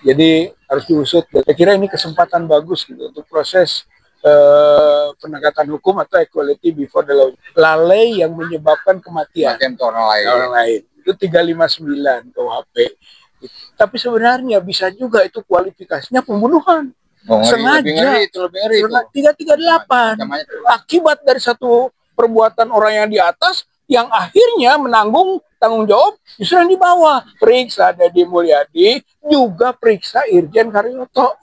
Jadi harus diusut. Saya kira ini kesempatan bagus gitu untuk proses penegakan hukum atau equality before the law. Lalai yang menyebabkan kematian orang lain. Itu 359 KUHP. Tapi sebenarnya bisa juga itu kualifikasinya pembunuhan. Sengaja. Lebih ngeri itu. 338. Akibat dari satu perbuatan orang yang di atas yang akhirnya menanggung tanggung jawab justru yang di bawah. Periksa Deddy Mulyadi, juga periksa Irjen Karyoto.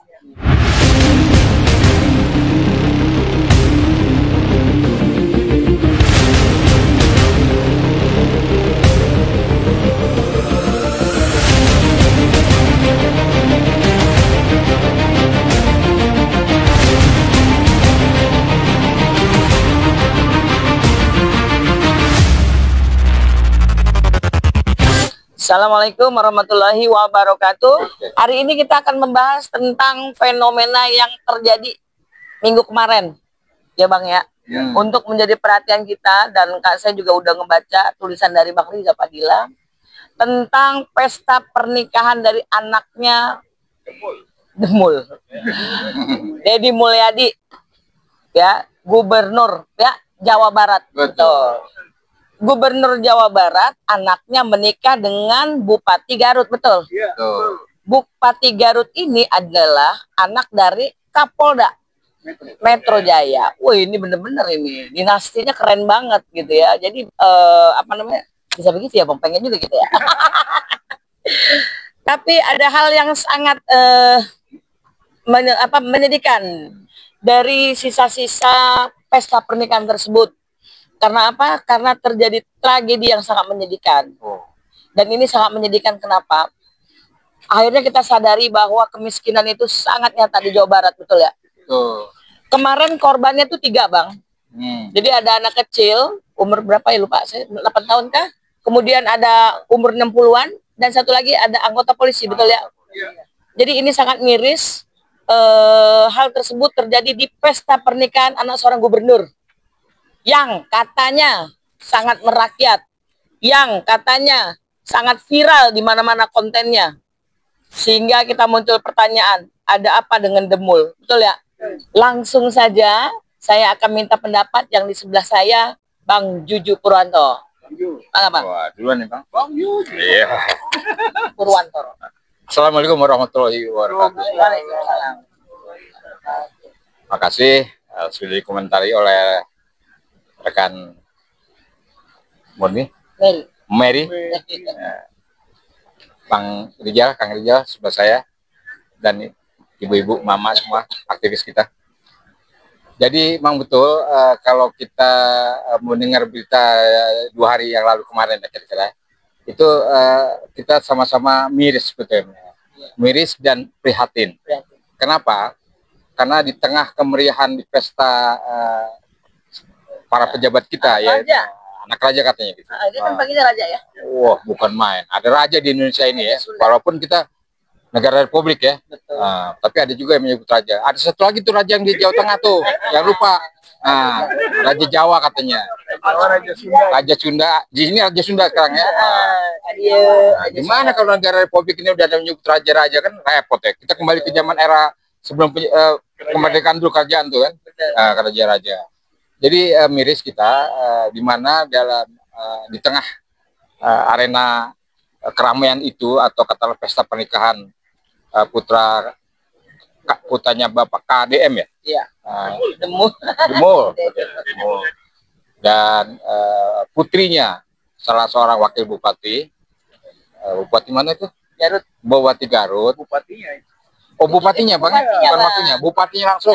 Assalamualaikum warahmatullahi wabarakatuh. Hari ini kita akan membahas tentang fenomena yang terjadi minggu kemarin, ya Bang ya. Untuk menjadi perhatian kita, dan Kak saya juga udah ngebaca tulisan dari Bang Riza Padilla tentang pesta pernikahan dari anaknya Demul, Deddy Mulyadi, ya, Gubernur ya Jawa Barat. Betul. Gubernur Jawa Barat anaknya menikah dengan Bupati Garut, betul? Iya. Bupati Garut ini adalah anak dari Kapolda Metro Jaya. Wih, ini bener-bener ini dinastinya keren banget gitu ya. Jadi apa namanya, bisa begitu ya Bang, pengen juga gitu ya. Tapi ada hal yang sangat menyedihkan dari sisa-sisa pesta pernikahan tersebut. Karena apa? Karena terjadi tragedi yang sangat menyedihkan. Dan ini sangat menyedihkan kenapa? Akhirnya kita sadari bahwa kemiskinan itu sangat nyata di Jawa Barat, betul ya? Kemarin korbannya tuh 3 Bang. Jadi ada anak kecil, umur berapa ya lupa, saya 8 tahun kah? Kemudian ada umur 60-an, dan satu lagi ada anggota polisi, betul ya? Jadi ini sangat miris. Hal tersebut terjadi di pesta pernikahan anak seorang gubernur yang katanya sangat merakyat, yang katanya sangat viral di mana-mana kontennya, sehingga kita muncul pertanyaan, ada apa dengan Demul, betul ya? Langsung saja saya akan minta pendapat yang di sebelah saya, Bang Juju Purwanto. Bang. Wah, duluan nih Bang. Bang Juju. Iya. Purwanto. Assalamualaikum warahmatullahi wabarakatuh. Waalaikumsalam. Makasih sudah dikomentari oleh rekan Mary. Bang Rijal, Kang Rijal sebelah saya, dan ibu-ibu, mama semua aktivis kita. Jadi Bang, betul kalau kita mendengar berita 2 hari yang lalu kemarin kira-kira itu kita sama-sama miris sebetulnya. Miris dan prihatin. Kenapa? Karena di tengah kemeriahan di pesta para pejabat kita, ya, anak raja katanya gitu. Dia kan panggilnya raja ya. Wah, bukan main. Ada raja di Indonesia ini ya. Walaupun kita negara republik ya. Tapi ada juga yang menyebut raja. Ada satu lagi tuh raja yang di Jawa Tengah tuh, yang lupa. Raja Jawa katanya. Raja Sunda. Di sini raja Sunda sekarang ya. Gimana kalau negara republik ini udah ada menyebut raja-raja, kan repot ya. Kita kembali ke zaman era sebelum kemerdekaan dulu, kerajaan tuh kan. Raja-raja. Jadi miris kita di mana dalam di tengah arena keramaian itu, atau katakanlah pesta pernikahan putranya Bapak KDM ya. Iya. Demul. Dan putrinya salah seorang wakil bupati. Bupati mana itu? Garut. Bupati Garut. Bupatinya. Oh, bupatinya Bang, bukan wakilnya, bupatinya langsung.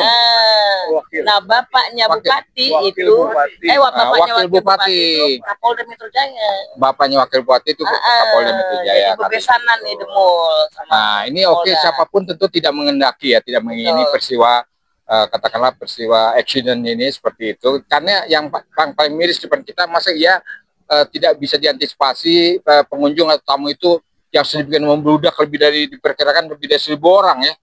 Nah, bapaknya bupati itu, wakil bupati. Kapolda Metro Jaya. Bapaknya wakil bupati itu Kapolda Metro Jaya. Bebesanan nih Demul. Nah, ini oke, siapapun tentu tidak mengendaki ya, tidak mengingini peristiwa, katakanlah peristiwa accident ini seperti itu. Karena yang paling miris depan kita, masa tidak bisa diantisipasi pengunjung atau tamu itu yang sedemikian membludak, diperkirakan lebih dari 1.000 orang ya.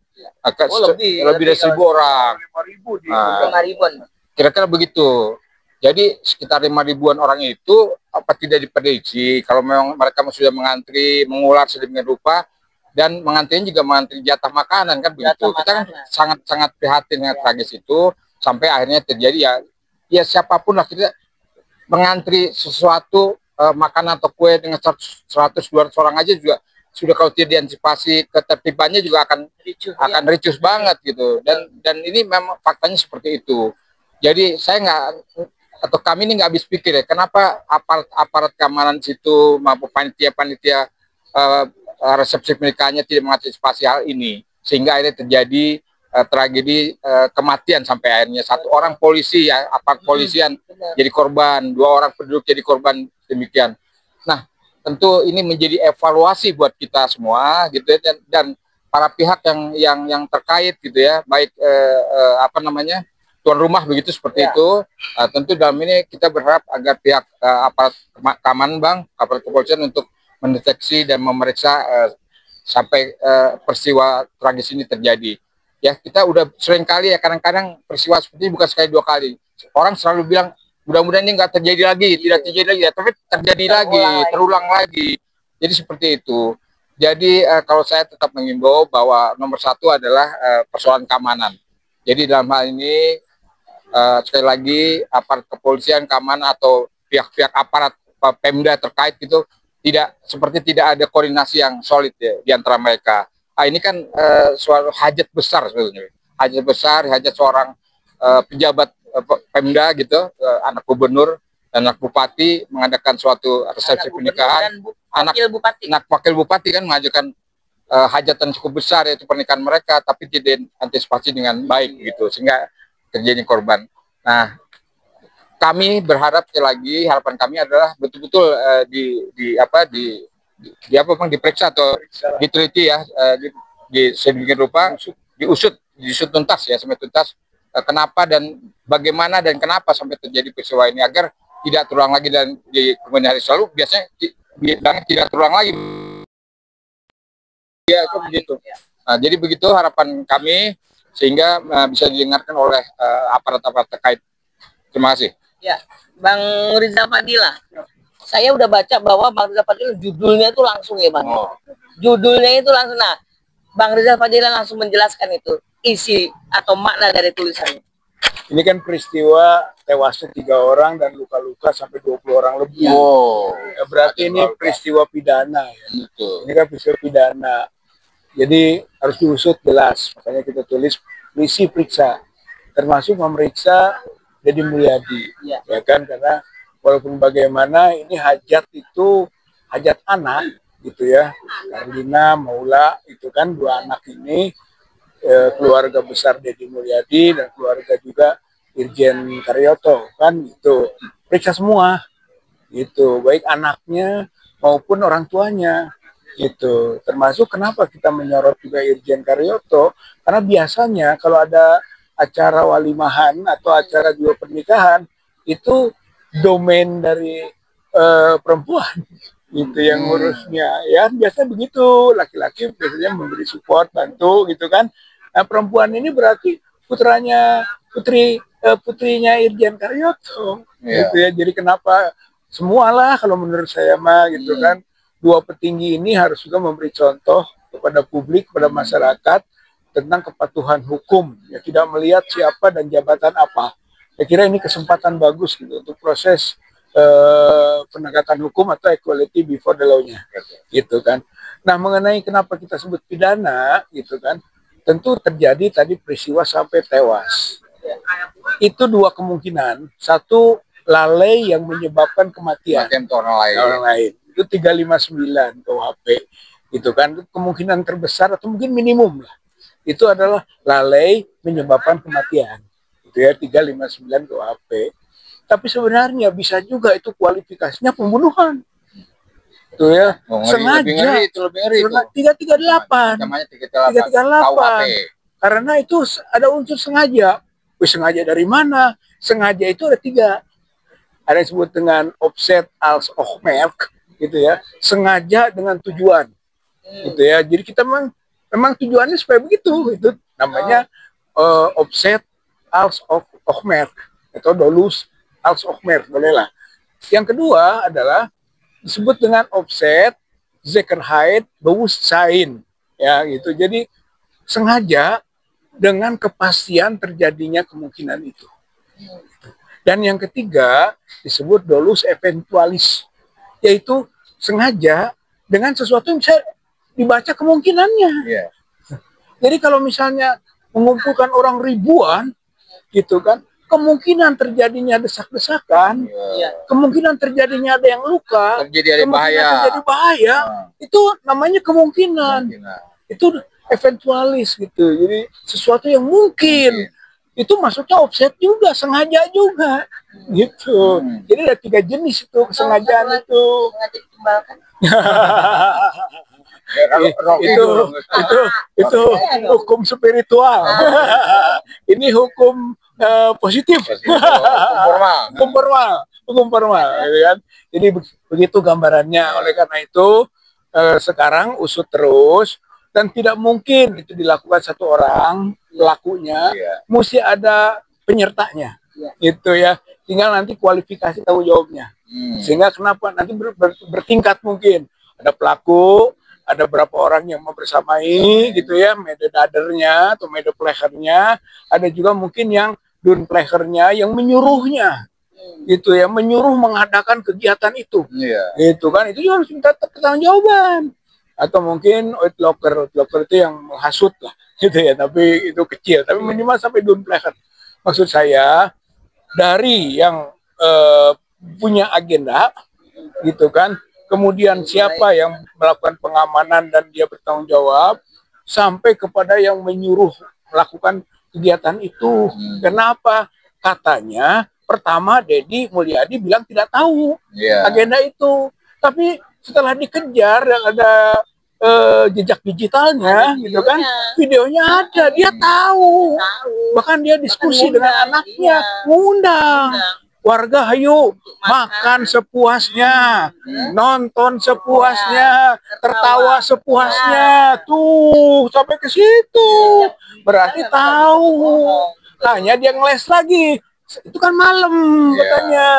Lebih dari 1.000 orang. 5.000-an. Kira-kira begitu. Jadi sekitar 5.000-an orang itu apa tidak diprediksi, kalau memang mereka sudah mengantri, mengular sedemikian rupa, dan mengantrinya juga mengantri jatah makanan kan begitu. Kita kan sangat prihatin dengan tragis itu sampai akhirnya terjadi ya siapapun lah kita mengantri sesuatu makanan atau kue dengan 100-200 orang aja juga sudah, kalau tidak diantisipasi ketertibannya juga akan ricuh banget gitu. Dan ini memang faktanya seperti itu. Jadi kami ini nggak habis pikir ya, kenapa aparat keamanan situ maupun panitia resepsi pernikahannya tidak mengantisipasi hal ini, sehingga akhirnya terjadi tragedi kematian sampai akhirnya 1 orang polisi aparat polisian jadi korban, 2 orang penduduk jadi korban, demikian. Nah, tentu ini menjadi evaluasi buat kita semua gitu ya, dan para pihak yang terkait gitu ya, baik tuan rumah begitu seperti itu. Tentu dalam ini kita berharap agar pihak aparat keamanan aparat kepolisian untuk mendeteksi dan memeriksa sampai peristiwa tragis ini terjadi. Ya, kita udah sering kali ya, kadang-kadang peristiwa seperti ini bukan sekali 2 kali. Orang selalu bilang mudah-mudahan ini nggak terjadi lagi, tidak terjadi lagi, ya, tapi terjadi lagi, terulang lagi. Jadi seperti itu. Jadi kalau saya tetap mengimbau bahwa nomor 1 adalah persoalan keamanan. Jadi dalam hal ini sekali lagi aparat kepolisian, keamanan atau pihak-pihak aparat Pemda terkait itu tidak ada koordinasi yang solid ya di antara mereka. Ini kan suatu hajat besar sebetulnya. Hajat besar, hajat seorang pejabat Pemda gitu, anak gubernur dan anak bupati mengadakan suatu resepsi pernikahan. Anak wakil bupati kan mengajukan hajatan cukup besar, yaitu pernikahan mereka, tapi tidak antisipasi dengan baik gitu, sehingga terjadi korban. Nah, kami berharap sekali lagi, harapan kami adalah betul-betul diperiksa atau diteliti ya, di sedemikian rupa, diusut tuntas ya, sampai tuntas kenapa dan bagaimana dan kenapa sampai terjadi peristiwa ini, agar tidak terulang lagi dan di kemudian hari selalu biasanya tidak terulang lagi. Ya, itu begitu. Nah, jadi begitu harapan kami sehingga bisa didengarkan oleh aparat-aparat terkait. Terima kasih. Ya, Bang Rizal Fadila. Saya udah baca bahwa Bang Rizal Fadila judulnya itu langsung ya Bang. Judulnya itu langsung. Nah, Bang Rizal Fadila langsung menjelaskan itu isi atau makna dari tulisannya. Ini kan peristiwa tewasnya 3 orang dan luka-luka sampai 20 orang lebih. Ya, berarti ini peristiwa pidana ya. Ini kan peristiwa pidana. Jadi harus diusut jelas. Makanya kita tulis polisi periksa, termasuk memeriksa Deddy Mulyadi, ya kan, karena walaupun bagaimana ini hajat itu hajat anak gitu ya, Karlina, Maula itu kan 2 anak ini keluarga besar Deddy Mulyadi dan keluarga juga Irjen Karyoto kan, itu periksa semua gitu, baik anaknya maupun orang tuanya gitu. Termasuk kenapa kita menyorot juga Irjen Karyoto, karena biasanya kalau ada acara walimahan atau acara juga pernikahan itu domain dari perempuan itu yang ngurusnya ya, biasa begitu, laki-laki biasanya memberi support, bantu gitu kan. Nah, perempuan ini berarti putrinya Irjen Karyoto gitu ya. Jadi kenapa semualah kalau menurut saya mah gitu kan, 2 petinggi ini harus juga memberi contoh kepada publik, kepada masyarakat tentang kepatuhan hukum, ya, tidak melihat siapa dan jabatan apa. Saya kira ini kesempatan bagus gitu untuk proses penegakan hukum atau equality before the law-nya, gitu kan. Nah, mengenai kenapa kita sebut pidana, gitu kan, tentu terjadi tadi peristiwa sampai tewas. Itu 2 kemungkinan. 1, lalai yang menyebabkan kematian orang lain. Itu 359 KUHP, gitu kan. Itu kemungkinan terbesar atau mungkin minimum lah. Itu adalah lalai menyebabkan kematian. Itu ya 359 KUHP. Tapi sebenarnya bisa juga itu kualifikasinya pembunuhan. Itu ya, sengaja. Lebih ngeri itu. 338. Namanya 338. Karena itu ada unsur sengaja. Sengaja dari mana? Sengaja itu ada 3. Ada yang disebut dengan offset als oogmerk, gitu ya. Sengaja dengan tujuan. Gitu ya. Jadi kita memang tujuannya supaya begitu, itu namanya offset als oogmerk atau dolus als oogmerk, bolehlah. Yang kedua adalah disebut dengan offset zekerheid bewustzijn, ya gitu. Jadi sengaja dengan kepastian terjadinya kemungkinan itu. Dan yang ketiga disebut dolus eventualis, yaitu sengaja dengan sesuatu yang bisa dibaca kemungkinannya. Jadi kalau misalnya mengumpulkan orang ribuan, gitu kan, kemungkinan terjadinya desak-desakan, kemungkinan terjadinya ada yang luka, terjadi bahaya, itu namanya kemungkinan. Itu eventualis gitu. Jadi sesuatu yang mungkin. Itu maksudnya offset juga, sengaja juga, gitu. Jadi ada 3 jenis itu kesengajaan itu. itu hukum spiritual. Ini hukum positif. Hukum formal, gitu kan. Jadi begitu gambarannya. Oleh karena itu sekarang usut terus, dan tidak mungkin itu dilakukan satu orang pelakunya, mesti ada penyertanya, itu ya. Tinggal nanti kualifikasi tanggung jawabnya. Sehingga kenapa nanti bertingkat, mungkin ada pelaku, ada berapa orang yang membersamai, gitu ya, medadadernya atau medeplehernya, ada juga mungkin yang dunplehernya yang menyuruhnya, gitu ya, menyuruh mengadakan kegiatan itu, itu kan, itu juga harus minta pertanggungjawaban. Atau mungkin outlocker itu yang menghasut lah, gitu ya, tapi itu kecil, tapi minimal sampai dunpleher. Maksud saya dari yang punya agenda, gitu kan, kemudian siapa yang melakukan pengamanan dan dia bertanggung jawab, sampai kepada yang menyuruh melakukan kegiatan itu. Kenapa? Katanya pertama Deddy Mulyadi bilang tidak tahu agenda itu, tapi setelah dikejar dan ada jejak digitalnya, gitu kan, videonya ada, dia tahu, bahkan dia diskusi dengan anaknya, mengundang warga, hayu makan sepuasnya, nonton sepuasnya, tertawa sepuasnya, tuh sampai ke situ, berarti tahu. Hanya dia ngeles lagi, itu kan malam katanya,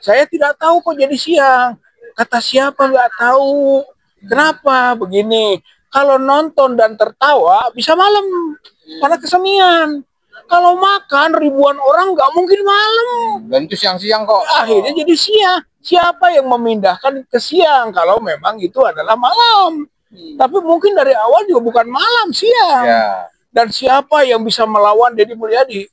saya tidak tahu kok jadi siang. Kata siapa nggak tahu. Kenapa begini? Kalau nonton dan tertawa bisa malam karena kesenian. Kalau makan ribuan orang nggak mungkin malam. Dan itu siang-siang kok. Akhirnya jadi siang. Siapa yang memindahkan ke siang kalau memang itu adalah malam? Tapi mungkin dari awal juga bukan malam, siang. Dan siapa yang bisa melawan Deddy Mulyadi?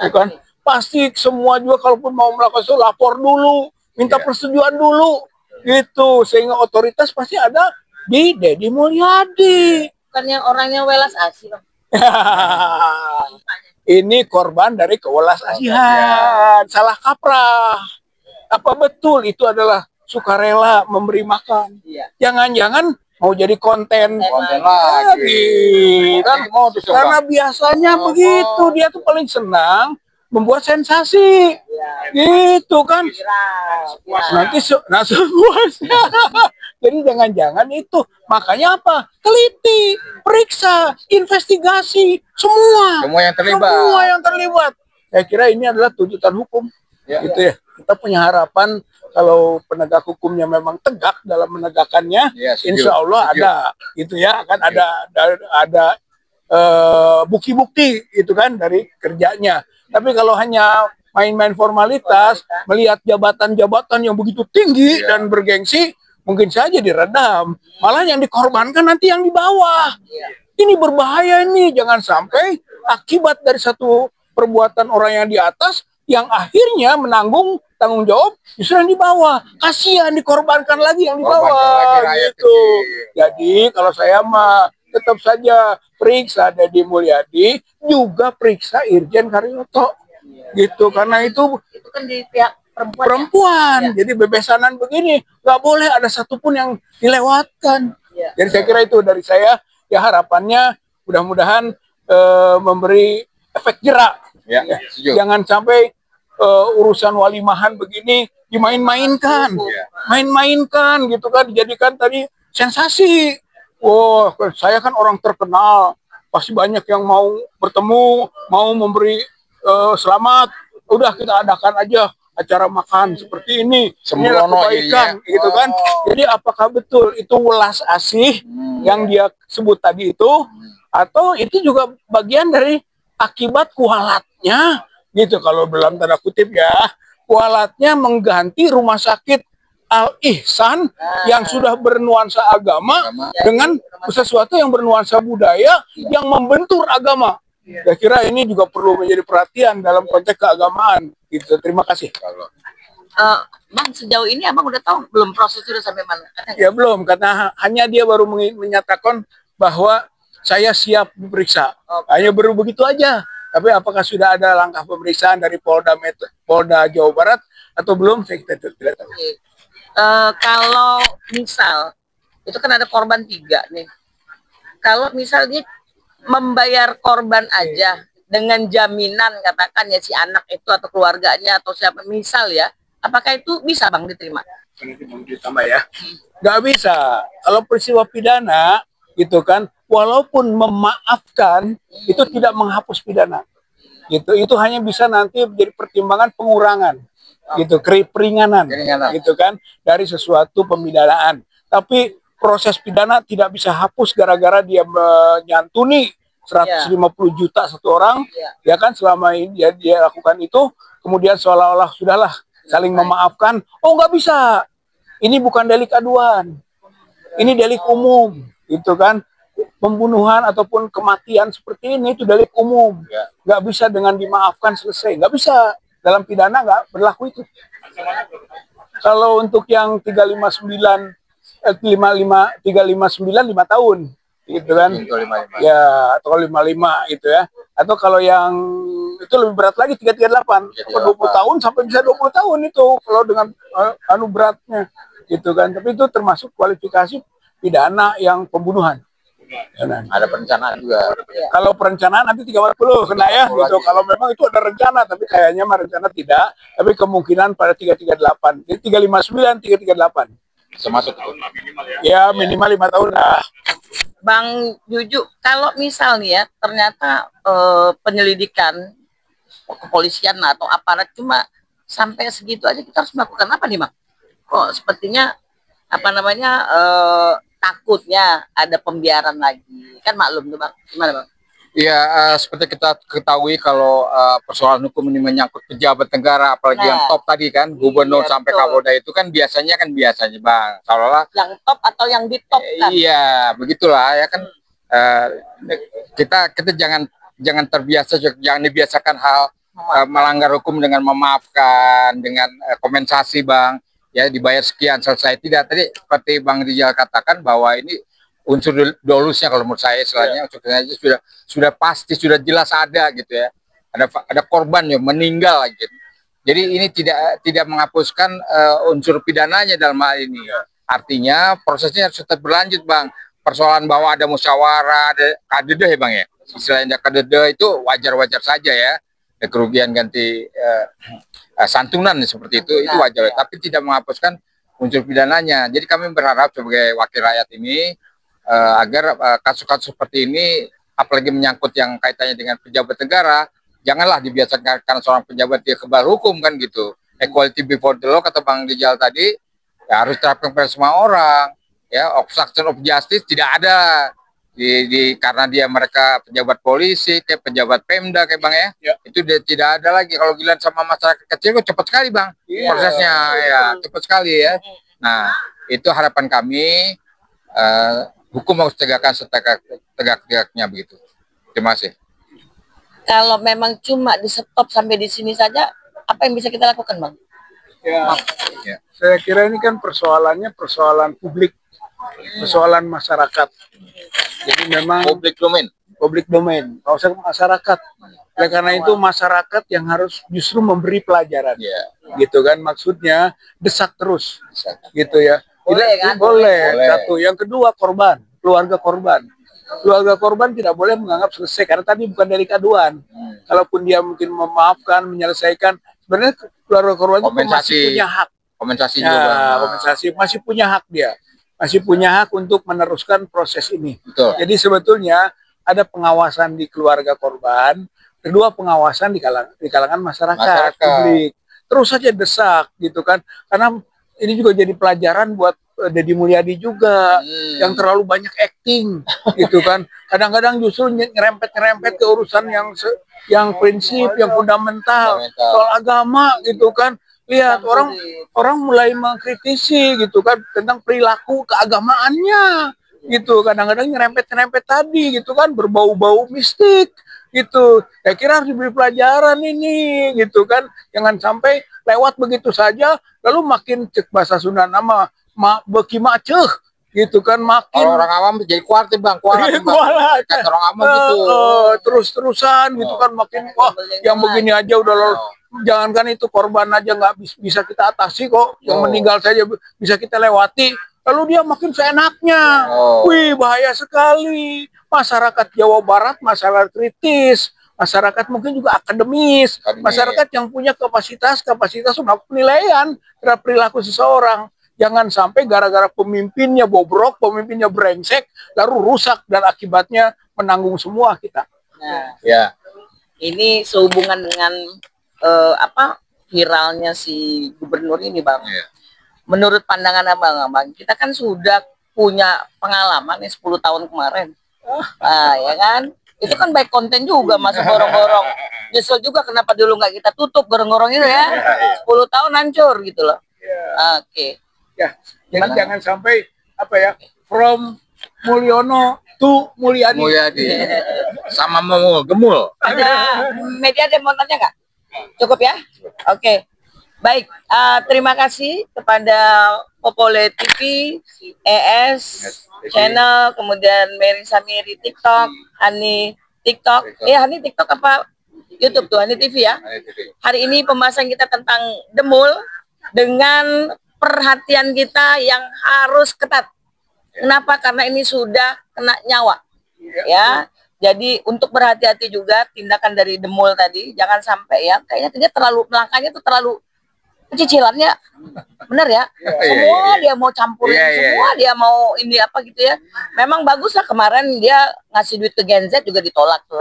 Bukan? Pasti semua juga kalaupun mau melakukan itu lapor dulu, minta persetujuan dulu, gitu, sehingga otoritas pasti ada di Deddy Mulyadi. Bukan yang orangnya welas asih, Bang. Ini korban dari kewelas asihan, salah kaprah. Apa betul itu adalah sukarela memberi makan? Jangan-jangan mau jadi konten lagi, kan? Karena biasanya begitu, dia tuh paling senang membuat sensasi, gitu kan? Nanti sepuasnya. Jadi jangan-jangan itu, makanya apa? Teliti, periksa, investigasi, semua yang terlibat. Saya kira ini adalah tuntutan hukum, gitu ya. Kita punya harapan kalau penegak hukumnya memang tegak dalam menegakkannya, insya Allah ada, gitu ya, akan ada bukti-bukti, itu kan, dari kerjanya. Tapi kalau hanya main-main formalitas, melihat jabatan-jabatan yang begitu tinggi dan bergengsi, mungkin saja diredam. Malah yang dikorbankan nanti yang di bawah. Ini berbahaya ini, jangan sampai akibat dari satu perbuatan orang yang di atas, yang akhirnya menanggung tanggung jawab justru yang di bawah. Kasihan, dikorbankan lagi yang di bawah, gitu. Jadi kalau saya mah tetap saja periksa Deddy Mulyadi, juga periksa Irjen Karyoto, gitu, karena itu kan di pihak perempuan. Jadi bebesanan begini nggak boleh ada satupun yang dilewatkan. Jadi saya kira itu dari saya, ya, harapannya mudah-mudahan memberi efek jerak. Jangan sampai urusan walimahan begini dimain-mainkan, gitu kan, dijadikan tadi sensasi. Oh, saya kan orang terkenal, pasti banyak yang mau bertemu, mau memberi selamat. Udah kita adakan aja acara makan seperti ini, inilah Sembrono kebaikan, ini ya. gitu kan. Jadi apakah betul itu welas asih yang dia sebut tadi itu, atau itu juga bagian dari akibat kualatnya, gitu kalau dalam tanda kutip ya, kualatnya mengganti rumah sakit Al-Ihsan yang sudah bernuansa agama dengan sesuatu yang bernuansa budaya yang membentur agama. Saya kira ini juga perlu menjadi perhatian dalam konteks keagamaan. Gitu. Terima kasih. Bang, sejauh ini abang udah tahu belum proses sudah sampai mana? Ya belum, karena hanya dia baru menyatakan bahwa saya siap diperiksa. Hanya baru begitu aja. Tapi apakah sudah ada langkah pemeriksaan dari Polda Jawa Barat atau belum? Saya tidak tahu. Kalau misal itu kan ada korban 3 nih. Kalau misalnya membayar korban aja dengan jaminan katakan ya si anak itu atau keluarganya atau siapa misal ya, apakah itu bisa Bang diterima? Nanti mau ditambah ya. Nggak bisa. Kalau peristiwa pidana gitu kan, walaupun memaafkan itu tidak menghapus pidana. Gitu. Itu hanya bisa nanti menjadi pertimbangan pengurangan. Gitu, keringanan gitu kan dari sesuatu pemidanaan. Tapi proses pidana tidak bisa hapus gara-gara dia menyantuni 150 juta satu orang, ya kan, selama ini dia lakukan itu, kemudian seolah-olah sudahlah saling memaafkan. Oh, nggak bisa. Ini bukan delik aduan. Ini delik umum, gitu kan. Pembunuhan ataupun kematian seperti ini itu delik umum. Nggak bisa dengan dimaafkan selesai. Nggak bisa. Dalam pidana nggak berlaku itu. Kalau untuk yang 359 5 tahun gitu kan. Ya, atau 55 gitu ya. Atau kalau yang itu lebih berat lagi 338, 20 tahun sampai bisa 20 tahun itu kalau dengan beratnya gitu kan. Tapi itu termasuk kualifikasi pidana yang pembunuhan. Ada perencanaan juga. Kalau perencanaan nanti 30 kena ya gitu. Kalau memang itu ada rencana, tapi kayaknya mah rencana tidak. Tapi kemungkinan pada 338. Jadi 359, 338. Termasuk ya minimal 5 tahun lah. Bang Juju, kalau misal nih ya ternyata penyelidikan kepolisian atau aparat cuma sampai segitu aja, kita harus melakukan apa nih Bang? Kok sepertinya apa namanya takutnya ada pembiaran lagi, kan maklum tuh Bang, gimana Bang? Iya, seperti kita ketahui kalau persoalan hukum ini menyangkut pejabat negara, apalagi yang top tadi kan, gubernur sampai Kapolda itu kan biasanya Bang, seolah-olah yang top atau yang di top kan? Iya, begitulah ya kan. Kita jangan terbiasa, jangan dibiasakan hal melanggar hukum dengan memaafkan, dengan kompensasi Bang. Ya dibayar sekian selesai, tidak. Tadi seperti Bang Rijal katakan bahwa ini unsur dolusnya kalau menurut saya istilahnya sudah pasti, sudah jelas ada gitu ya, ada korban yang meninggal gitu. Jadi ini tidak menghapuskan unsur pidananya dalam hal ini. Artinya prosesnya harus tetap berlanjut Bang. Persoalan bahwa ada musyawarah, ada kadede ya Bang ya, istilahnya kadede itu wajar-wajar saja ya. Kerugian ganti santunan seperti itu wajar, tapi tidak menghapuskan unsur pidananya. Jadi kami berharap sebagai wakil rakyat ini agar kasus-kasus seperti ini, apalagi menyangkut yang kaitannya dengan pejabat negara, janganlah dibiasakan karena seorang pejabat dia kebal hukum kan gitu. Equality before the law kata Bang Rijal tadi, ya harus terapkan pada semua orang. Ya, obstruction of justice tidak ada. Karena mereka pejabat polisi, kayak pejabat Pemda kayak Bang ya. Itu tidak ada lagi. Kalau giliran sama masyarakat kecil kok cepat sekali Bang prosesnya, ya cepat sekali ya. Nah itu harapan kami, hukum harus tegakkan setegak-tegaknya begitu. Terima kasih. Kalau memang cuma di stop sampai di sini saja, apa yang bisa kita lakukan Bang? Ya. Saya kira ini kan persoalannya persoalan publik, persoalan masyarakat. Jadi memang public domain, kawasan masyarakat. Oleh karena itu masyarakat yang harus justru memberi pelajaran, gitu kan, maksudnya desak terus, gitu ya. Boleh. Satu, yang kedua keluarga korban tidak boleh menganggap selesai karena tadi bukan delik aduan. Kalaupun dia mungkin memaafkan, menyelesaikan, sebenarnya keluarga korban itu masih punya hak. Kompensasi masih punya hak dia. Masih punya hak untuk meneruskan proses ini. Betul. Jadi sebetulnya ada pengawasan di keluarga korban, kedua pengawasan di kalangan masyarakat publik. terus saja desak gitu kan, karena ini juga jadi pelajaran buat Deddy Mulyadi juga yang terlalu banyak acting gitu kan. Kadang-kadang justru nyerempet ke urusan yang prinsip, yang fundamental, soal agama gitu kan. Lihat orang mulai mengkritisi gitu kan tentang perilaku keagamaannya gitu. Kadang-kadang nyerempet tadi gitu kan, berbau-bau mistik gitu. Saya kira harus diberi pelajaran ini gitu kan. Jangan sampai lewat begitu saja lalu makin cek bahasa Sunda nama beki maceh gitu kan, makin kalau orang awam jadi kualat bang, kata orang awam gitu terus-terusan gitu kan, makin wah yang begini aja udah lalu, jangankan itu korban aja nggak bisa kita atasi kok, yang meninggal saja bisa kita lewati, lalu dia makin seenaknya. Wih, bahaya sekali. Masyarakat Jawa Barat masyarakat kritis, masyarakat mungkin juga akademis, masyarakat yang punya kapasitas untuk penilaian terhadap perilaku seseorang. Jangan sampai gara-gara pemimpinnya bobrok, pemimpinnya brengsek, lalu rusak dan akibatnya menanggung semua kita. Nah, ya. Ini sehubungan dengan viralnya si gubernur ini, Bang. Ya. Menurut pandangan abang, kita kan sudah punya pengalaman 10 tahun kemarin. Nah, ya kan? Itu kan baik konten juga, masuk gorong-gorong. Nyesel juga kenapa dulu nggak kita tutup gorong-gorong itu ya. 10 tahun hancur gitu loh. Oke. Ya, jadi jangan sampai from Mulyono to Mulyadi. Sama mau gemul. Ada media ada mau tanya nggak? Cukup ya? Oke. Baik, terima kasih kepada Popole TV, ES channel, kemudian Mary Samiri TikTok, Hani TikTok. Hani TikTok apa YouTube tuh? Hani TV ya. Hari ini pembahasan kita tentang demul dengan perhatian kita yang harus ketat. Kenapa? Karena ini sudah kena nyawa. Ya. Jadi untuk berhati-hati juga tindakan dari demul tadi, jangan sampai ya. Kayaknya dia terlalu melangkahnya tuh terlalu cicilannya. Benar ya? Semua dia mau campurin, semua dia mau ini apa gitu ya. Memang bagus lah, kemarin dia ngasih duit ke Gen Z juga ditolak tuh.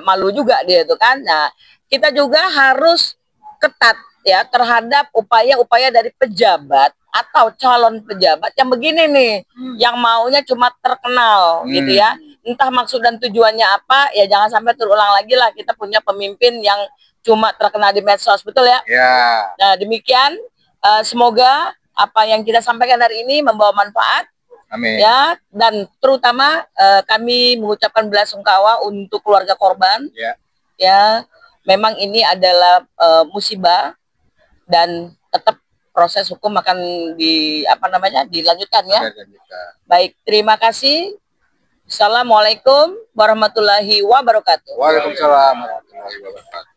Malu juga dia tuh kan. Nah, kita juga harus ketat ya terhadap upaya-upaya dari pejabat atau calon pejabat yang begini nih, yang maunya cuma terkenal gitu ya, entah maksud dan tujuannya apa, ya jangan sampai terulang lagi lah kita punya pemimpin yang cuma terkenal di medsos, betul ya? Nah demikian, semoga apa yang kita sampaikan hari ini membawa manfaat. Amin. Ya, dan terutama kami mengucapkan belasungkawa untuk keluarga korban. Ya, memang ini adalah musibah. Dan tetap proses hukum akan dilanjutkan ya. Baik, terima kasih. Assalamualaikum warahmatullahi wabarakatuh. Waalaikumsalam warahmatullahi wabarakatuh.